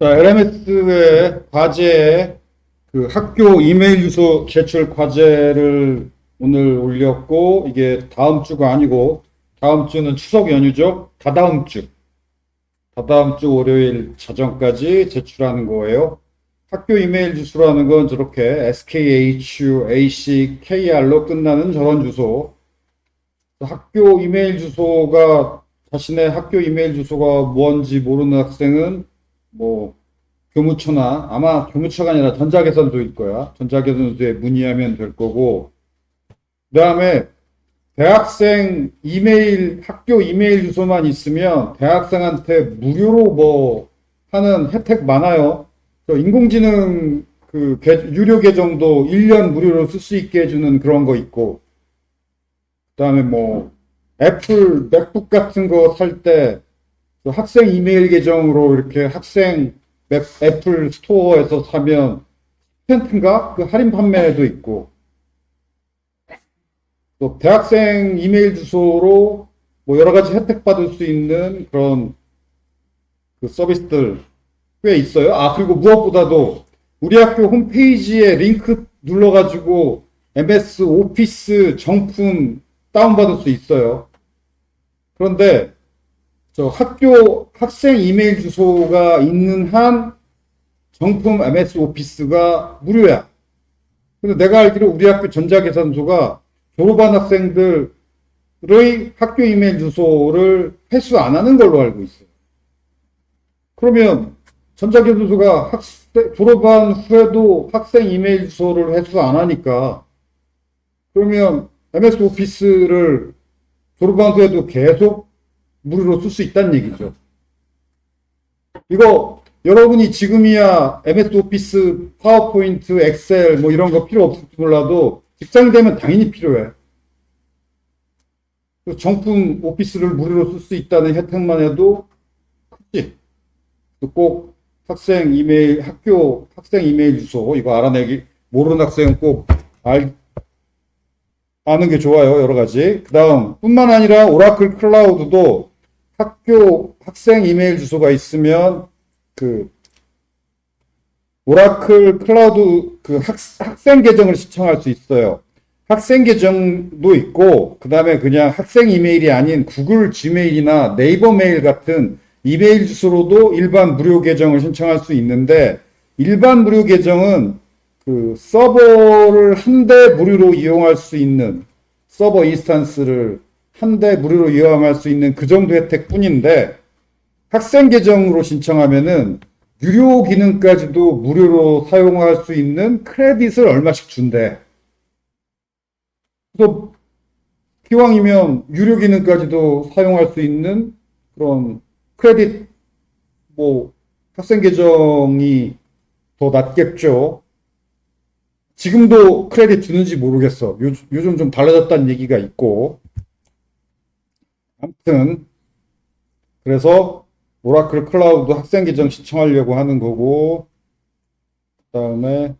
자, LMS의 과제, 그 학교 이메일 주소 제출 과제를 오늘 올렸고, 이게 다음 주가 아니고, 다음 주는 추석 연휴죠? 다다음 주 월요일 자정까지 제출하는 거예요. 학교 이메일 주소라는 건 저렇게 SKHUACKR로 끝나는 저런 주소. 학교 이메일 주소가, 자신의 학교 이메일 주소가 뭔지 모르는 학생은 뭐 교무처나 아마 교무처가 아니라 전자개선소일 거야. 전자개선소에 문의하면 될 거고. 그다음에 대학생 이메일 학교 이메일 주소만 있으면 대학생한테 무료로 뭐 하는 혜택 많아요. 인공지능 그 유료 계정도 1년 무료로 쓸 수 있게 해주는 그런 거 있고. 그다음에 뭐 애플 맥북 같은 거 살 때 학생 이메일 계정으로 이렇게 학생 애플 스토어에서 사면 10%인가? 그 할인 판매도 있고, 또 대학생 이메일 주소로 뭐 여러 가지 혜택 받을 수 있는 그런 그 서비스들 꽤 있어요. 아, 그리고 무엇보다도 우리 학교 홈페이지에 링크 눌러가지고 MS 오피스 정품 다운받을 수 있어요. 그런데 저 학교 학생 이메일 주소가 있는 한 정품 MS 오피스가 무료야. 근데 내가 알기로 우리 학교 전자계산소가 졸업한 학생들의 학교 이메일 주소를 회수 안 하는 걸로 알고 있어요. 그러면 전자계산소가 졸업한 후에도 학생 이메일 주소를 회수 안 하니까 그러면 MS 오피스를 졸업한 후에도 계속 무료로 쓸 수 있다는 얘기죠. 이거 여러분이 지금이야 MS 오피스, 파워포인트, 엑셀 뭐 이런 거 필요 없을지 몰라도 직장 되면 당연히 필요해. 정품 오피스를 무료로 쓸 수 있다는 혜택만 해도 크지. 꼭 학생 이메일, 학교 학생 이메일 주소 이거 알아내기 모르는 학생은 꼭 아는 게 좋아요. 여러 가지. 그 다음 뿐만 아니라 오라클 클라우드도 학교 학생 이메일 주소가 있으면 그 오라클 클라우드 그 학생 계정을 신청할 수 있어요. 학생 계정도 있고 그다음에 그냥 학생 이메일이 아닌 구글 지메일이나 네이버 메일 같은 이메일 주소로도 일반 무료 계정을 신청할 수 있는데 일반 무료 계정은 그 서버를 한 대 무료로 이용할 수 있는 서버 인스턴스를 한 대 무료로 이용할 수 있는 그 정도 혜택 뿐인데 학생 계정으로 신청하면은 유료 기능까지도 무료로 사용할 수 있는 크레딧을 얼마씩 준대. 그래서 기왕이면 유료 기능까지도 사용할 수 있는 그런 크레딧 뭐 학생 계정이 더 낫겠죠. 지금도 크레딧 주는지 모르겠어. 요즘 좀 달라졌다는 얘기가 있고. 아무튼 그래서 오라클 클라우드 학생 계정 신청하려고 하는 거고 그다음에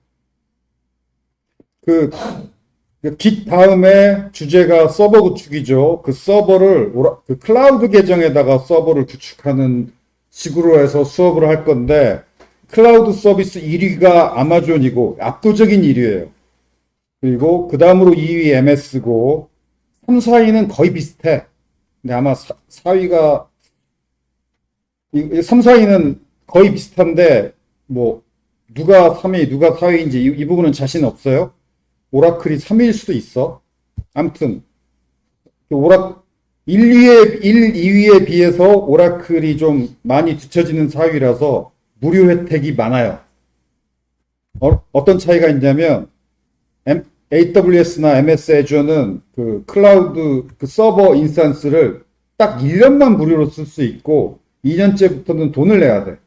깃 다음에 주제가 서버 구축이죠. 그 서버를 그 클라우드 계정에다가 서버를 구축하는 식으로 해서 수업을 할 건데 클라우드 서비스 1위가 아마존이고 압도적인 1위예요. 그리고 그 다음으로 2위 MS고 3, 4위는 거의 비슷해. 근데 아마 4위가 3, 4위는 거의 비슷한데 뭐 누가 3위 누가 4위인지 이 부분은 자신 없어요. 오라클이 3위일 수도 있어. 아무튼 1, 2위에 비해서 오라클이 좀 많이 뒤처지는 4위라서 무료 혜택이 많아요. 어떤 차이가 있냐면 AWS나 MS 애주어는 그 클라우드 그 서버 인스턴스를 딱 1년만 무료로 쓸 수 있고 2년째부터는 돈을 내야 돼.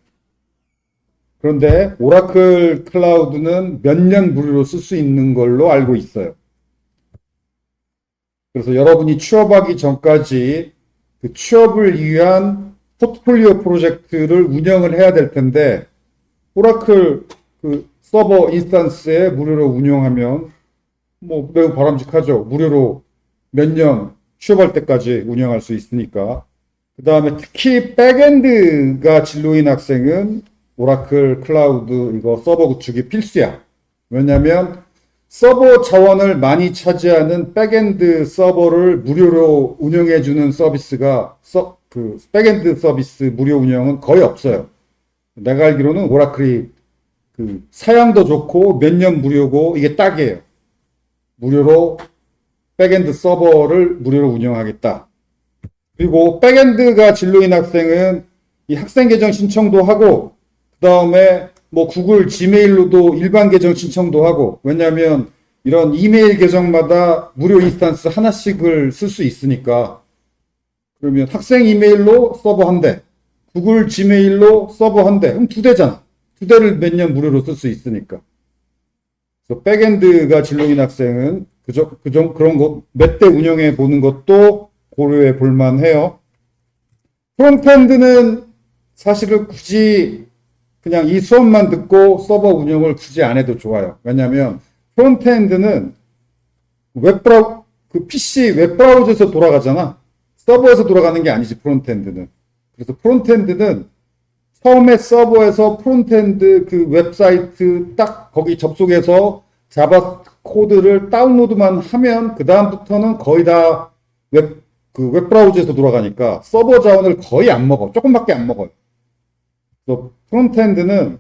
그런데 오라클 클라우드는 몇 년 무료로 쓸 수 있는 걸로 알고 있어요. 그래서 여러분이 취업하기 전까지 그 취업을 위한 포트폴리오 프로젝트를 운영을 해야 될 텐데 오라클 그 서버 인스턴스에 무료로 운영하면 뭐 매우 바람직하죠. 무료로 몇 년 취업할 때까지 운영할 수 있으니까. 그 다음에 특히 백엔드가 진로인 학생은 오라클 클라우드 이거 서버 구축이 필수야. 왜냐면 서버 자원을 많이 차지하는 백엔드 서버를 무료로 운영해주는 서비스가 그 백엔드 서비스 무료 운영은 거의 없어요. 내가 알기로는 오라클이 그 사양도 좋고 몇 년 무료고 이게 딱이에요. 무료로 백엔드 서버를 무료로 운영하겠다. 그리고 백엔드가 진로인 학생은 이 학생 계정 신청도 하고 그 다음에 뭐 구글 지메일로도 일반 계정 신청도 하고 왜냐하면 이런 이메일 계정마다 무료 인스턴스 하나씩을 쓸 수 있으니까 그러면 학생 이메일로 서버 한 대, 구글 지메일로 서버 한 대, 그럼 두 대잖아. 두 대를 몇 년 무료로 쓸 수 있으니까. 그래서 백엔드가 진로인 학생은 그런 거 몇 대 운영해 보는 것도 고려해 볼 만해요. 프론트엔드는 사실은 굳이 그냥 이 수업만 듣고 서버 운영을 굳이 안 해도 좋아요. 왜냐하면 프론트엔드는 그 PC 웹브라우저에서 돌아가잖아. 서버에서 돌아가는 게 아니지, 프론트엔드는. 그래서 프론트엔드는 처음에 서버에서 프론트엔드 그 웹사이트 딱 거기 접속해서 자바 코드를 다운로드만 하면 그 다음부터는 거의 다 그 웹브라우저에서 돌아가니까 서버 자원을 거의 안 먹어. 조금밖에 안 먹어요. 그래서 프론트엔드는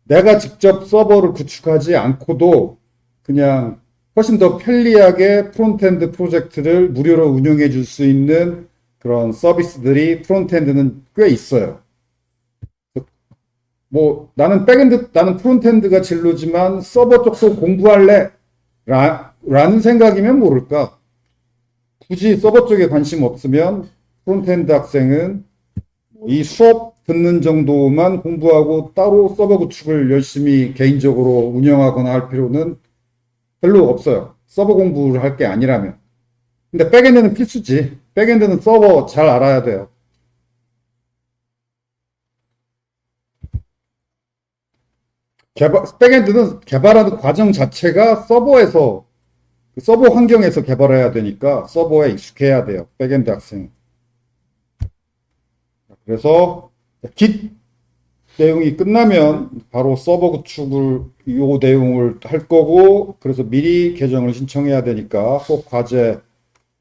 내가 직접 서버를 구축하지 않고도 그냥 훨씬 더 편리하게 프론트엔드 프로젝트를 무료로 운영해 줄 수 있는 그런 서비스들이 프론트엔드는 꽤 있어요. 뭐 나는 프론트엔드가 진로지만 서버 쪽도 공부할래 라는 생각이면 모를까. 굳이 서버 쪽에 관심 없으면 프론트엔드 학생은 이 수업 듣는 정도만 공부하고 따로 서버 구축을 열심히 개인적으로 운영하거나 할 필요는 별로 없어요. 서버 공부를 할 게 아니라면. 근데 백엔드는 필수지. 백엔드는 서버 잘 알아야 돼요. 백엔드는 개발하는 과정 자체가 서버 환경에서 개발해야 되니까 서버에 익숙해야 돼요. 백엔드 학생. 그래서 Git 내용이 끝나면 바로 서버 구축을 이 내용을 할 거고 그래서 미리 계정을 신청해야 되니까 꼭 과제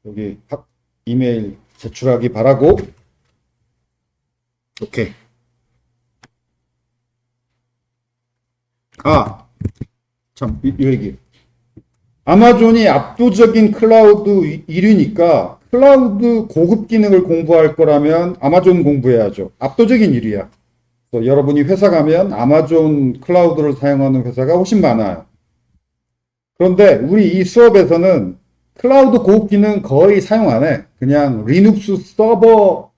여기 이메일 제출하기 바라고. 오케이. 참, 이 얘기. 아마존이 압도적인 클라우드 1위니까 클라우드 고급 기능을 공부할 거라면 아마존 공부해야죠. 압도적인 1위야. 그래서 여러분이 회사 가면 아마존 클라우드를 사용하는 회사가 훨씬 많아요. 그런데 우리 이 수업에서는 클라우드 고급 기능 거의 사용 안 해. 그냥 리눅스 서버의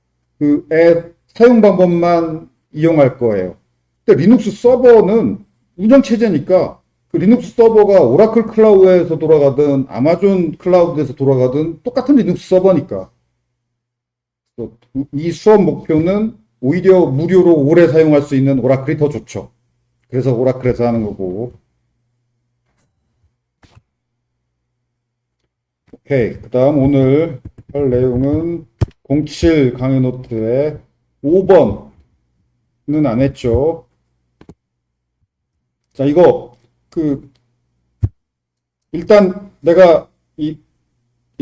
사용 방법만 이용할 거예요. 근데 리눅스 서버는 운영체제니까 그 리눅스 서버가 오라클 클라우드에서 돌아가든 아마존 클라우드에서 돌아가든 똑같은 리눅스 서버니까. 이 수업 목표는 오히려 무료로 오래 사용할 수 있는 오라클이 더 좋죠. 그래서 오라클에서 하는 거고. 오케이. 그 다음 오늘 할 내용은 07 강의 노트의 5번은 안 했죠. 자, 이거, 일단 내가 이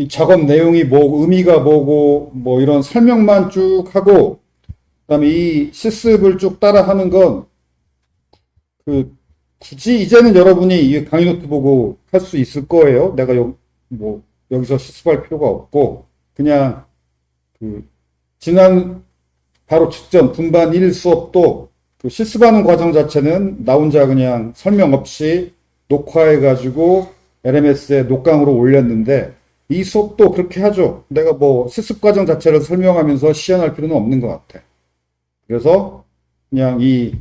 작업 내용이 뭐, 의미가 뭐고, 뭐 이런 설명만 쭉 하고, 그 다음에 이 실습을 쭉 따라 하는 건, 굳이 이제는 여러분이 이 강의 노트 보고 할 수 있을 거예요. 내가 여기서 실습할 필요가 없고, 그냥, 지난 바로 직전 분반 1 수업도 실습하는 과정 자체는 나 혼자 그냥 설명 없이 녹화해가지고 LMS에 녹강으로 올렸는데 이 수업도 그렇게 하죠. 내가 뭐 실습 과정 자체를 설명하면서 시연할 필요는 없는 것 같아. 그래서 그냥 요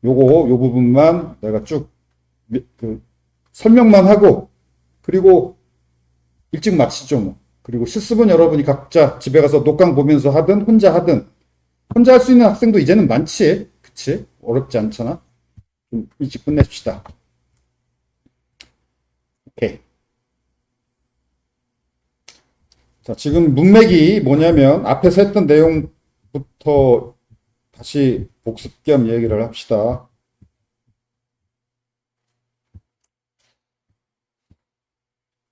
부분만 내가 쭉 설명만 하고 그리고 일찍 마치죠 뭐. 그리고 실습은 여러분이 각자 집에 가서 녹강 보면서 하든 혼자 할 수 있는 학생도 이제는 많지. 그치? 어렵지 않잖아. 좀 일찍 끝냅시다. 오케이. 자, 지금 문맥이 뭐냐면 앞에서 했던 내용부터 다시 복습 겸 얘기를 합시다.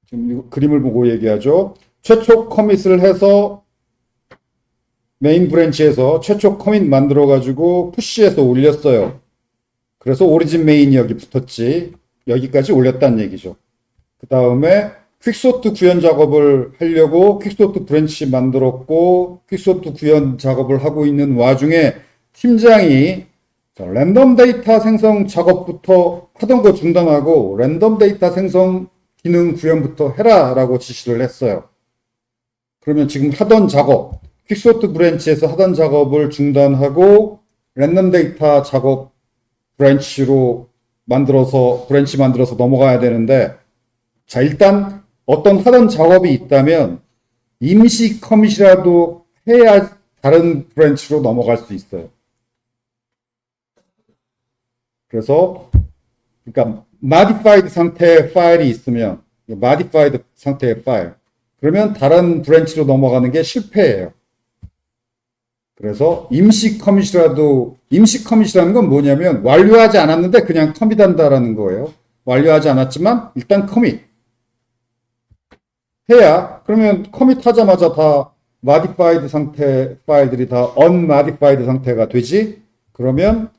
지금 이 그림을 보고 얘기하죠. 최초 커밋을 해서 메인 브랜치에서 최초 커밋 만들어 가지고 푸시해서 올렸어요. 그래서 오리진 메인이 여기 붙었지. 여기까지 올렸다는 얘기죠. 그 다음에 퀵소트 구현 작업을 하려고 퀵소트 브랜치 만들었고 퀵소트 구현 작업을 하고 있는 와중에 팀장이 랜덤 데이터 생성 작업부터 하던 거 중단하고 랜덤 데이터 생성 기능 구현부터 해라 라고 지시를 했어요. 그러면 지금 하던 작업, 퀵소트 브랜치에서 하던 작업을 중단하고 랜덤 데이터 작업 브랜치로 브랜치 만들어서 넘어가야 되는데, 자, 일단 어떤 하던 작업이 있다면 임시 커밋이라도 해야 다른 브랜치로 넘어갈 수 있어요. 그래서, 그러니까 modified 상태의 파일이 있으면, modified 상태의 파일, 그러면 다른 브랜치로 넘어가는 게 실패예요. 그래서 임시 커밋이라는 건 뭐냐면 완료하지 않았는데 그냥 커밋한다라는 거예요. 완료하지 않았지만 일단 커밋 해야, 그러면 커밋하자마자 다 modified 상태 파일들이 다 unmodified 상태가 되지. 그러면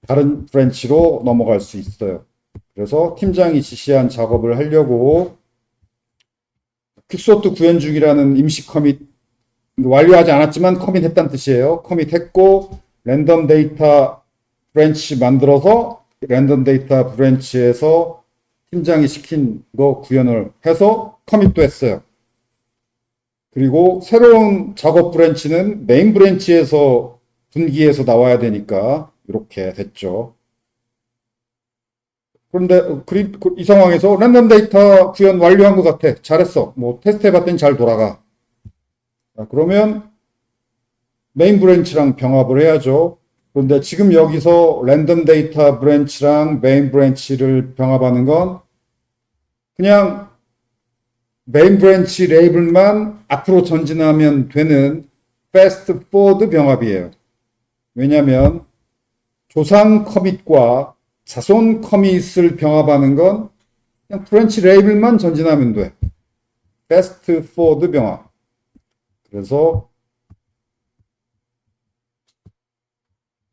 다른 브랜치로 넘어갈 수 있어요. 그래서 팀장이 지시한 작업을 하려고 퀵소트 구현 중이라는 임시 커밋, 완료하지 않았지만 커밋했다는 뜻이에요. 커밋했고 랜덤 데이터 브랜치 만들어서 랜덤 데이터 브랜치에서 팀장이 시킨 거 구현을 해서 커밋도 했어요. 그리고 새로운 작업 브랜치는 메인 브랜치에서 분기해서 나와야 되니까 이렇게 됐죠. 그런데 이 상황에서 랜덤 데이터 구현 완료한 것 같아. 잘했어. 뭐 테스트 해봤더니 잘 돌아가. 자, 그러면 메인 브랜치랑 병합을 해야죠. 그런데 지금 여기서 랜덤 데이터 브랜치랑 메인 브랜치를 병합하는 건 그냥 메인 브랜치 레이블만 앞으로 전진하면 되는 패스트 포워드 병합이에요. 왜냐하면 조상 커밋과 자손 커밋을 병합하는 건 그냥 브랜치 레이블만 전진하면 돼. 패스트 포워드 병합. 그래서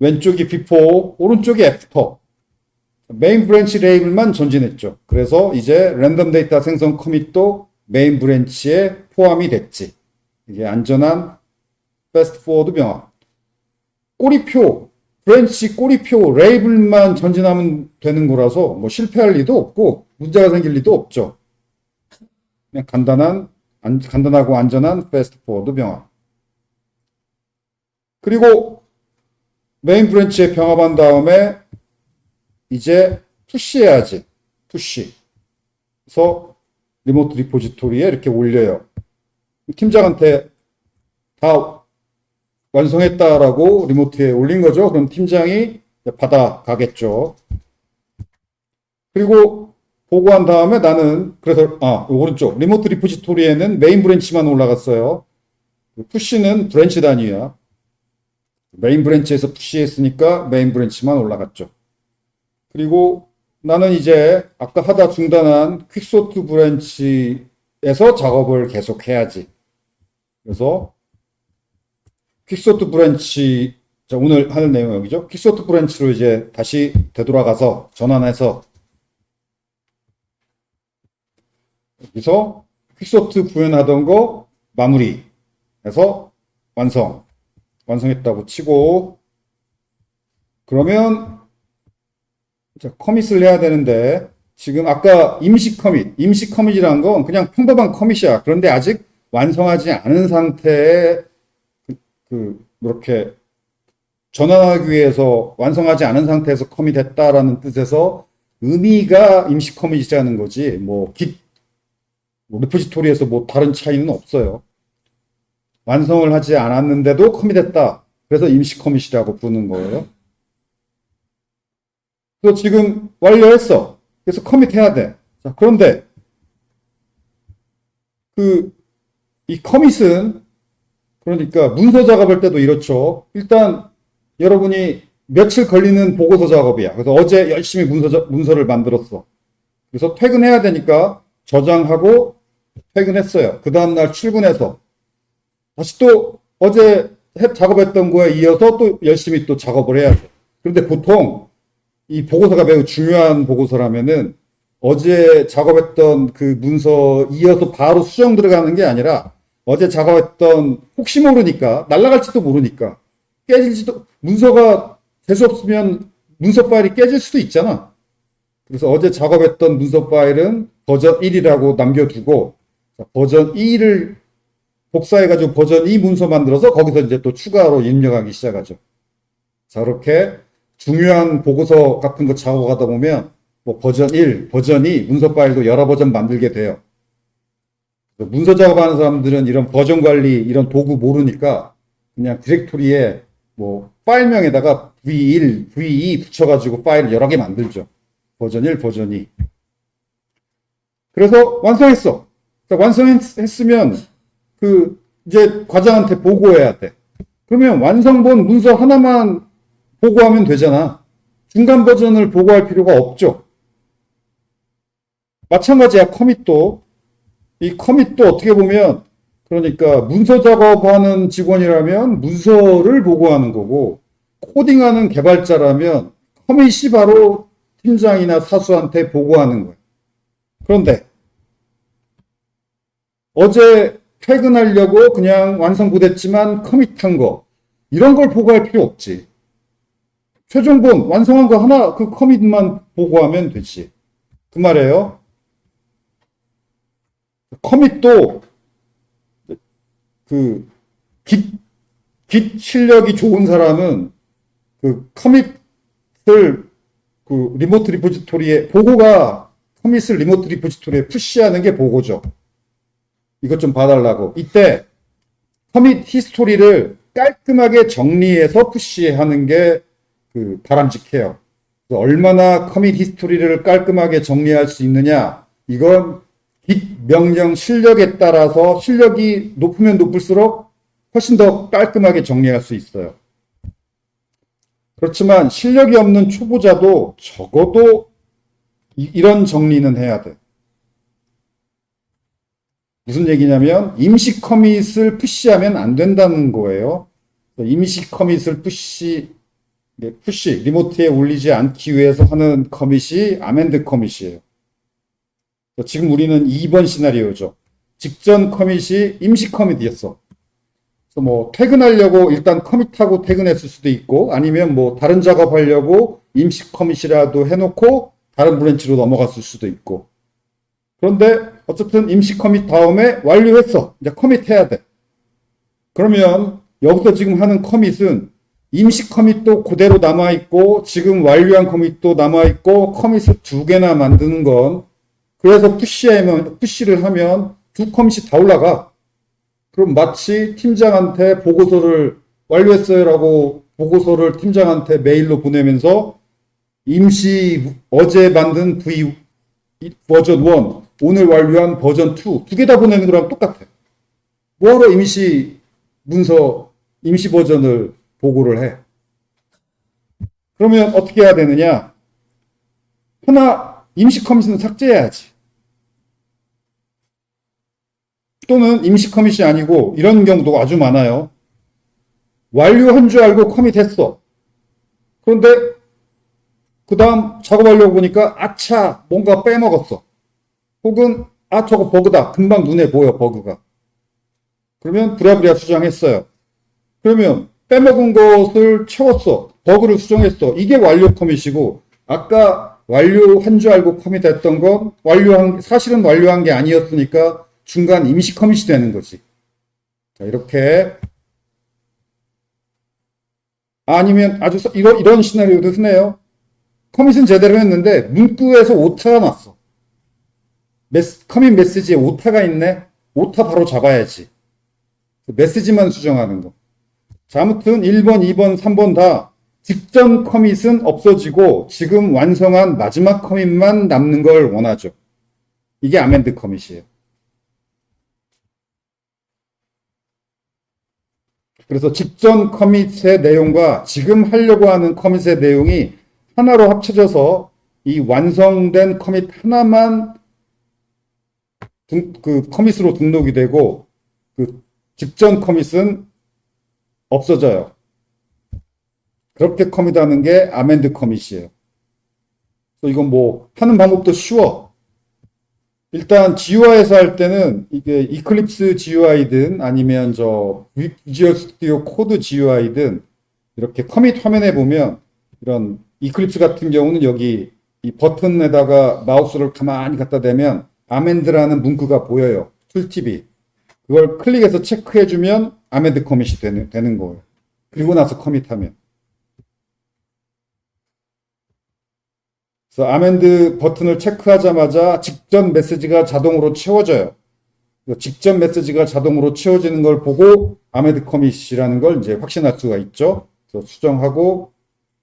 왼쪽이 before, 오른쪽이 after. 메인 브랜치 레이블만 전진했죠. 그래서 이제 랜덤 데이터 생성 커밋도 메인 브랜치에 포함이 됐지. 이게 안전한 패스트 포워드 병합. 꼬리표, 브랜치 꼬리표 레이블만 전진하면 되는 거라서 뭐 실패할 리도 없고 문제가 생길 리도 없죠. 그냥 간단하고 안전한 패스트 포워드 병합. 그리고 메인 브랜치에 병합한 다음에 이제 푸시해야지. 푸시. 그래서 리모트 리포지토리에 이렇게 올려요. 팀장한테 다 완성했다라고 리모트에 올린 거죠. 그럼 팀장이 받아가겠죠. 그리고 보고한 다음에 나는 그래서 오른쪽 리모트 리포지토리에는 메인 브랜치만 올라갔어요. 푸시는 브랜치 단위야. 메인 브랜치에서 푸시했으니까 메인 브랜치만 올라갔죠. 그리고 나는 이제 아까 하다 중단한 퀵소트 브랜치에서 작업을 계속 해야지. 그래서 퀵소트 브랜치, 오늘 하는 내용 여기죠. 퀵소트 브랜치로 이제 다시 되돌아가서 전환해서 여기서 퀵소트 구현하던 거 마무리해서 완성했다고 치고, 그러면 커밋을 해야 되는데 지금 아까 임시 커밋이란 건 그냥 평범한 커밋이야. 그런데 아직 완성하지 않은 상태에 이렇게 전환하기 위해서 완성하지 않은 상태에서 커밋했다라는 뜻에서 의미가 임시 커밋이라는 거지. 뭐 리포지토리에서 뭐 다른 차이는 없어요. 완성을 하지 않았는데도 커밋했다. 그래서 임시 커밋이라고 부르는 거예요. 그래서 지금 완료했어. 그래서 커밋해야 돼. 자, 그런데 이 커밋은 그러니까 문서 작업할 때도 이렇죠. 일단 여러분이 며칠 걸리는 보고서 작업이야. 그래서 어제 열심히 문서를 만들었어. 그래서 퇴근해야 되니까 저장하고 퇴근했어요. 그 다음날 출근해서 다시 또 어제 작업했던 거에 이어서 또 열심히 또 작업을 해야 돼. 그런데 보통 이 보고서가 매우 중요한 보고서라면은 어제 작업했던 그 문서 이어서 바로 수정 들어가는 게 아니라 어제 작업했던 혹시 모르니까 날아갈지도 모르니까 깨질지도 문서가 재수 없으면 문서 파일이 깨질 수도 있잖아. 그래서 어제 작업했던 문서 파일은 버전 1이라고 남겨두고 버전 2를 복사해가지고 버전 2 문서 만들어서 거기서 이제 또 추가로 입력하기 시작하죠. 자, 이렇게 중요한 보고서 같은 거 작업하다 보면 뭐 버전 1, 버전 2 문서 파일도 여러 버전 만들게 돼요. 문서 작업하는 사람들은 이런 버전 관리, 이런 도구 모르니까 그냥 디렉토리에 뭐 파일명에다가 V1, V2 붙여가지고 파일을 여러 개 만들죠. 버전 1, 버전 2. 그래서 완성했어. 완성했으면 이제 과장한테 보고해야 돼. 그러면 완성본 문서 하나만 보고하면 되잖아. 중간 버전을 보고할 필요가 없죠. 마찬가지야, 커밋도. 이 커밋도 어떻게 보면, 그러니까 문서 작업하는 직원이라면 문서를 보고하는 거고, 코딩하는 개발자라면 커밋이 바로 팀장이나 사수한테 보고하는 거예요. 그런데 어제 퇴근하려고 그냥 완성못했지만 커밋한 거, 이런 걸 보고할 필요 없지. 최종본 완성한 거 하나 그 커밋만 보고하면 되지. 그 말이에요. 커밋도 깃 실력이 좋은 사람은 그 커밋을 리모트 리포지토리에 보고가 커밋을 리모트 리포지토리에 푸시하는 게 보고죠. 이것 좀 봐달라고. 이때 커밋 히스토리를 깔끔하게 정리해서 푸시하는 게 바람직해요. 얼마나 커밋 히스토리를 깔끔하게 정리할 수 있느냐, 이건 깃 명령 실력에 따라서 실력이 높으면 높을수록 훨씬 더 깔끔하게 정리할 수 있어요. 그렇지만 실력이 없는 초보자도 적어도 이런 정리는 해야 돼. 무슨 얘기냐면 임시 커밋을 푸시하면 안 된다는 거예요. 임시 커밋을 푸시 리모트에 올리지 않기 위해서 하는 커밋이 아멘드 커밋이에요. 지금 우리는 2번 시나리오죠. 직전 커밋이 임시 커밋이었어. 그래서 뭐 퇴근하려고 일단 커밋하고 퇴근했을 수도 있고, 아니면 뭐 다른 작업하려고 임시 커밋이라도 해놓고 다른 브랜치로 넘어갔을 수도 있고. 그런데 어쨌든 임시 커밋 다음에 완료했어. 이제 커밋해야 돼. 그러면 여기서 지금 하는 커밋은 임시 커밋도 그대로 남아있고 지금 완료한 커밋도 남아있고 커밋을 2개나 만드는 건, 그래서 푸시를 하면 2 커밋이 다 올라가. 그럼 마치 팀장한테 보고서를 완료했어요라고 보고서를 팀장한테 메일로 보내면서 임시 어제 만든 버전 1, 오늘 완료한 버전 2, 2개 다 보내는 거랑 똑같아. 뭐하러 임시 버전을 보고를 해. 그러면 어떻게 해야 되느냐? 하나, 임시 커밋은 삭제해야지. 또는 임시 커밋이 아니고 이런 경우도 아주 많아요. 완료한 줄 알고 커밋했어. 그런데 그 다음 작업하려고 보니까 아차, 뭔가 빼먹었어. 혹은 저거 버그다. 금방 눈에 보여, 버그가. 그러면 부랴부랴 수정했어요. 그러면 빼먹은 것을 채웠어. 버그를 수정했어. 이게 완료 커밋이고, 아까 완료한 줄 알고 커밋했던 건 사실은 완료한 게 아니었으니까 중간 임시 커밋이 되는 거지. 자, 이렇게. 아니면 이런 시나리오도 흔해요. 커밋은 제대로 했는데 문구에서 오타가 났어. 커밋 메시지에 오타가 있네. 오타 바로 잡아야지. 메시지만 수정하는 거. 자, 아무튼 1번, 2번, 3번 다 직전 커밋은 없어지고 지금 완성한 마지막 커밋만 남는 걸 원하죠. 이게 아멘드 커밋이에요. 그래서 직전 커밋의 내용과 지금 하려고 하는 커밋의 내용이 하나로 합쳐져서 이 완성된 커밋 하나만 그 커밋으로 등록이 되고 그 직전 커밋은 없어져요. 그렇게 커밋하는 게 아멘드 커밋이에요. 이건 뭐 하는 방법도 쉬워. 일단 GUI에서 할 때는 이게 이클립스 GUI든 아니면 저 비주얼 스튜디오 코드 GUI든 이렇게 커밋 화면에 보면 이런 이클립스 같은 경우는 여기 이 버튼에다가 마우스를 가만히 갖다 대면 아멘드라는 문구가 보여요. 툴팁이. 그걸 클릭해서 체크해주면 아멘드 커밋이 되는 거예요. 그리고 나서 커밋하면. 그래서 아멘드 버튼을 체크하자마자 직전 메시지가 자동으로 채워져요. 직전 메시지가 자동으로 채워지는 걸 보고 아멘드 커밋이라는 걸 이제 확신할 수가 있죠. 그래서 수정하고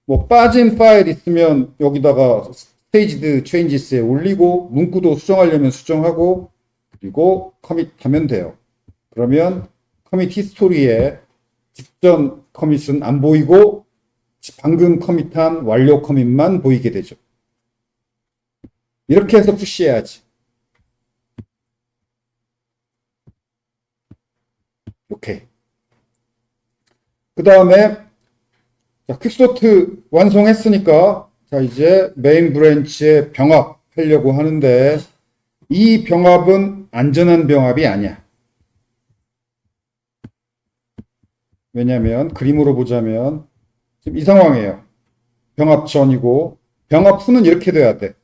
뭐 빠진 파일 있으면 여기다가 스테이지드 체인지스에 올리고 문구도 수정하려면 수정하고 그리고 커밋하면 돼요. 그러면 커밋 히스토리에 직전 커밋은 안 보이고 방금 커밋한 완료 커밋만 보이게 되죠. 이렇게 해서 푸시해야지. 오케이. 그 다음에 퀵소트 완성했으니까 자 이제 메인 브랜치에 병합 하려고 하는데 이 병합은 안전한 병합이 아니야. 왜냐하면 그림으로 보자면 지금 이 상황이에요. 병합 전이고 병합 후는 이렇게 돼야 돼.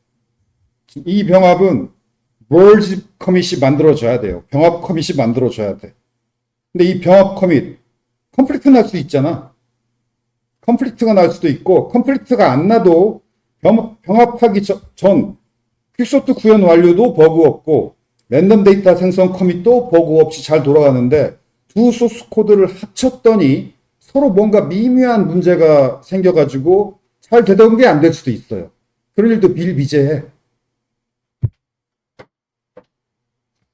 이 병합은 merge 커밋이 만들어져야 돼요. 병합 커밋이 만들어져야 돼. 근데 이 병합 커밋 컴플리트 날 수 있잖아. 컴플리트가 날 수도 있고 컴플리트가 안 나도 병합하기 전 퀵소트 구현 완료도 버그 없고 랜덤 데이터 생성 커밋도 버그 없이 잘 돌아가는데 두 소스 코드를 합쳤더니 서로 뭔가 미묘한 문제가 생겨가지고 잘 되던 게 안 될 수도 있어요. 그런 일도 비일비재해.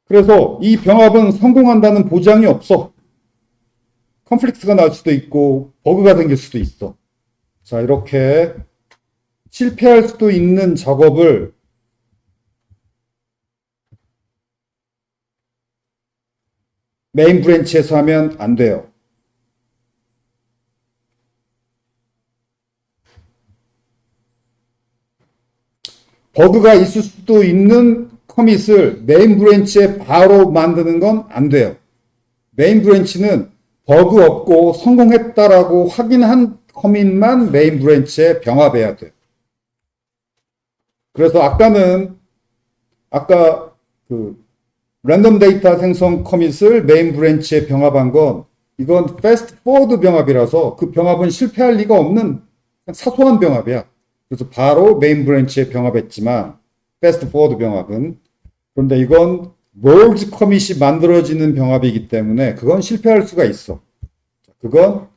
그래서 이 병합은 성공한다는 보장이 없어. 컨플릭트가 날 수도 있고 버그가 생길 수도 있어. 자, 이렇게 실패할 수도 있는 작업을 메인 브랜치에서 하면 안 돼요. 버그가 있을 수도 있는 커밋을 메인 브랜치에 바로 만드는 건 안 돼요. 메인 브랜치는 버그 없고 성공했다라고 확인한 커밋만 메인 브랜치에 병합해야 돼요. 그래서 아까 그 랜덤 데이터 생성 커밋을 메인 브랜치에 병합한 건 이건 패스트 포워드 병합이라서 그 병합은 실패할 리가 없는 사소한 병합이야. 그래서 바로 메인 브랜치에 병합했지만 패스트 포워드 병합은 그런데 이건 merge 커밋이 만들어지는 병합이기 때문에 그건 실패할 수가 있어. 그건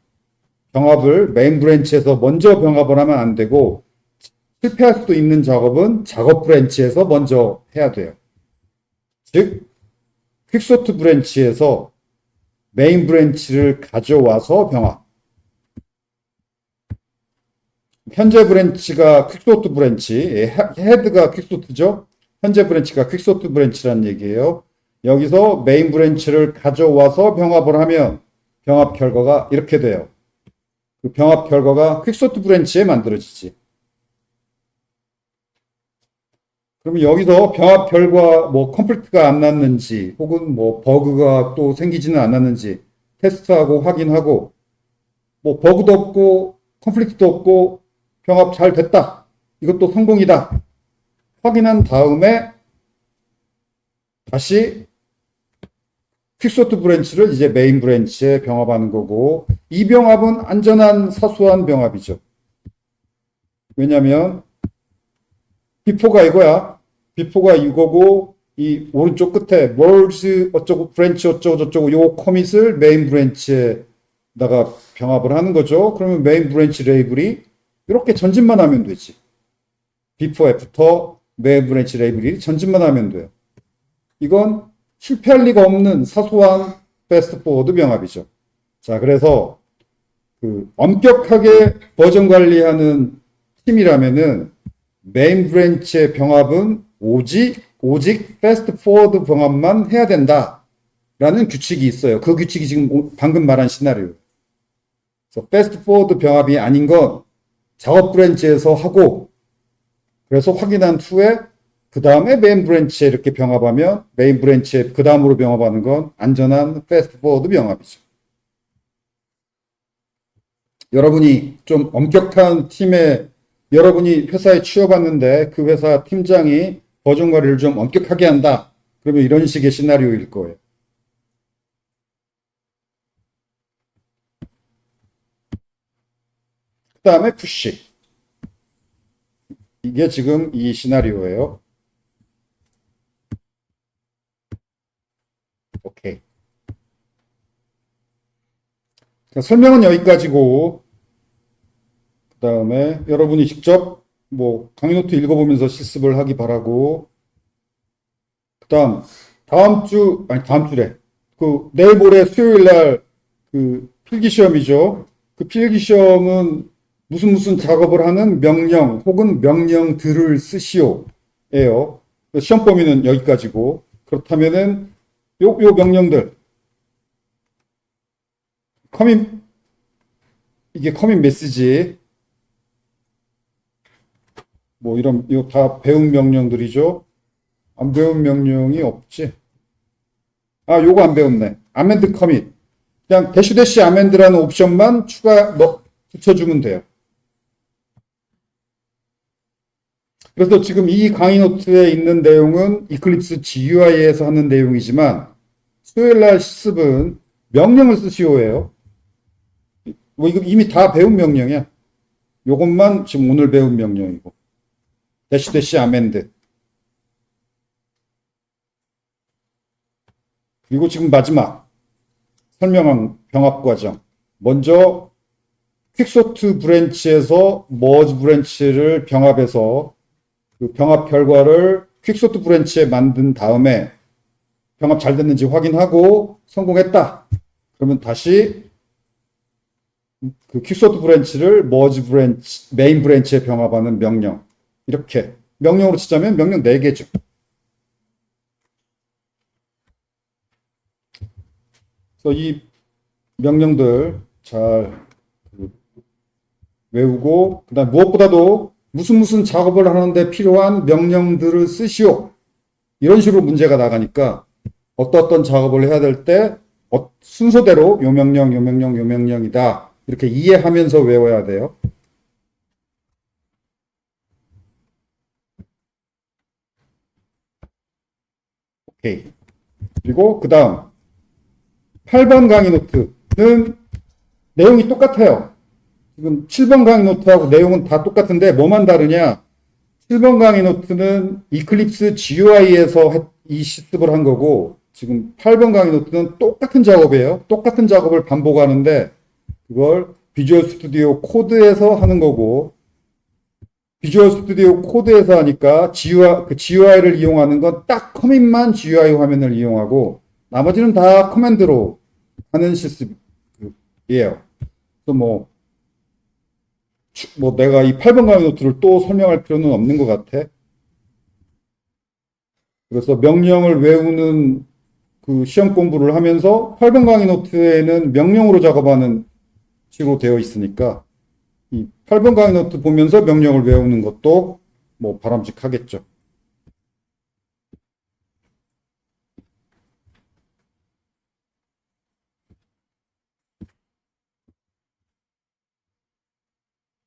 병합을 메인 브랜치에서 먼저 병합을 하면 안 되고 실패할 수도 있는 작업은 작업 브랜치에서 먼저 해야 돼요. 즉 퀵소트 브랜치에서 메인 브랜치를 가져와서 병합. 현재 브랜치가 퀵소트 브랜치, 헤드가 퀵소트죠. 현재 브랜치가 퀵소트 브랜치라는 얘기예요. 여기서 메인 브랜치를 가져와서 병합을 하면 병합 결과가 이렇게 돼요. 그 병합 결과가 퀵소트 브랜치에 만들어지지. 그러면 여기서 병합 결과 뭐 컴플리트가 안 났는지 혹은 뭐 버그가 또 생기지는 않았는지 테스트하고 확인하고 뭐 버그도 없고 컴플리트도 없고 병합 잘 됐다. 이것도 성공이다. 확인한 다음에 다시 퀵소트 브랜치를 이제 메인 브랜치에 병합하는 거고 이 병합은 안전한 사소한 병합이죠. 왜냐하면 비포가 이거야. 비포가 이거고 이 오른쪽 끝에 merge 어쩌고 브랜치 어쩌고 저쩌고 요 커밋을 메인 브랜치에다가 병합을 하는 거죠. 그러면 메인 브랜치 레이블이 이렇게 전진만 하면 되지. 비포 애프터 메인 브랜치 레이블이 전진만 하면 돼요. 이건 실패할 리가 없는 사소한 패스트 포워드 병합이죠. 자, 그래서 그 엄격하게 버전 관리하는 팀이라면은 메인 브랜치의 병합은 오직 패스트 포워드 병합만 해야 된다라는 규칙이 있어요. 그 규칙이 지금 방금 말한 시나리오. 그래서 패스트 포워드 병합이 아닌 건 작업 브랜치에서 하고, 그래서 확인한 후에 그 다음에 메인 브랜치에 이렇게 병합하면 메인 브랜치에 그 다음으로 병합하는 건 안전한 패스트 포워드 병합이죠. 여러분이 좀 엄격한 팀에, 여러분이 회사에 취업했는데 그 회사 팀장이 버전 관리를 좀 엄격하게 한다. 그러면 이런 식의 시나리오일 거예요. 그 다음에 푸시. 이게 지금 이 시나리오예요. 오케이. 설명은 여기까지고, 그 다음에 여러분이 직접 뭐 강의 노트 읽어보면서 실습을 하기 바라고, 그 다음 주래. 그 내일 모레 수요일 날 그 필기 시험이죠. 그 필기 시험은 무슨 작업을 하는 명령 혹은 명령들을 쓰시오예요. 시험 범위는 여기까지고, 그렇다면은 요 명령들, 이게 커밋 메시지, 뭐 이거 다 배운 명령들이죠. 안 배운 명령이 없지. 요거 안 배웠네. 아멘드 커밋. 그냥 대시 아멘드라는 옵션만 붙여주면 돼요. 그래서 지금 이 강의 노트에 있는 내용은 이클립스 GUI에서 하는 내용이지만, 수요일 날 실습은 명령을 쓰시오예요. 뭐 이거 이미 다 배운 명령이야. 요것만 지금 오늘 배운 명령이고. 대시 아멘드. 그리고 지금 마지막 설명한 병합 과정. 먼저 퀵소트 브랜치에서 머지 브랜치를 병합해서 그 병합 결과를 퀵소트 브랜치에 만든 다음에 병합 잘 됐는지 확인하고 성공했다. 그러면 다시 그 퀵소트 브랜치를 머지 브랜치, 메인 브랜치에 병합하는 명령. 이렇게 명령으로 치자면 명령 4개죠. 그래서 이 명령들 잘 외우고, 그다음 무엇보다도 무슨 작업을 하는데 필요한 명령들을 쓰시오. 이런 식으로 문제가 나가니까 어떤 작업을 해야 될 때 순서대로 요 명령이다. 이렇게 이해하면서 외워야 돼요. 오케이. 그리고 그 다음 8번 강의 노트는 내용이 똑같아요. 지금 7번 강의 노트하고 내용은 다 똑같은데 뭐만 다르냐? 7번 강의 노트는 이클립스 GUI에서 이 실습을 한 거고, 지금 8번 강의 노트는 똑같은 작업이에요. 똑같은 작업을 반복하는데 그걸 비주얼 스튜디오 코드에서 하는 거고, 비주얼 스튜디오 코드에서 하니까 GUI를 이용하는 건 딱 커밋만 GUI 화면을 이용하고 나머지는 다 커맨드로 하는 실습이에요. 그래서 뭐 내가 이 8번 강의 노트를 또 설명할 필요는 없는 것 같아. 그래서 명령을 외우는 그 시험 공부를 하면서 8번 강의 노트에는 명령으로 작업하는 식으로 되어 있으니까 이 8번 강의 노트 보면서 명령을 외우는 것도 뭐 바람직하겠죠.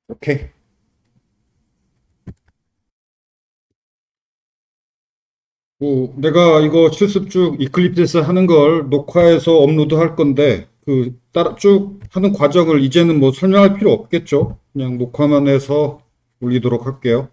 오케이. 내가 이거 실습 쭉 이클립스에서 하는 걸 녹화해서 업로드 할 건데, 따라 쭉 하는 과정을 이제는 뭐 설명할 필요 없겠죠. 그냥 녹화만 해서 올리도록 할게요.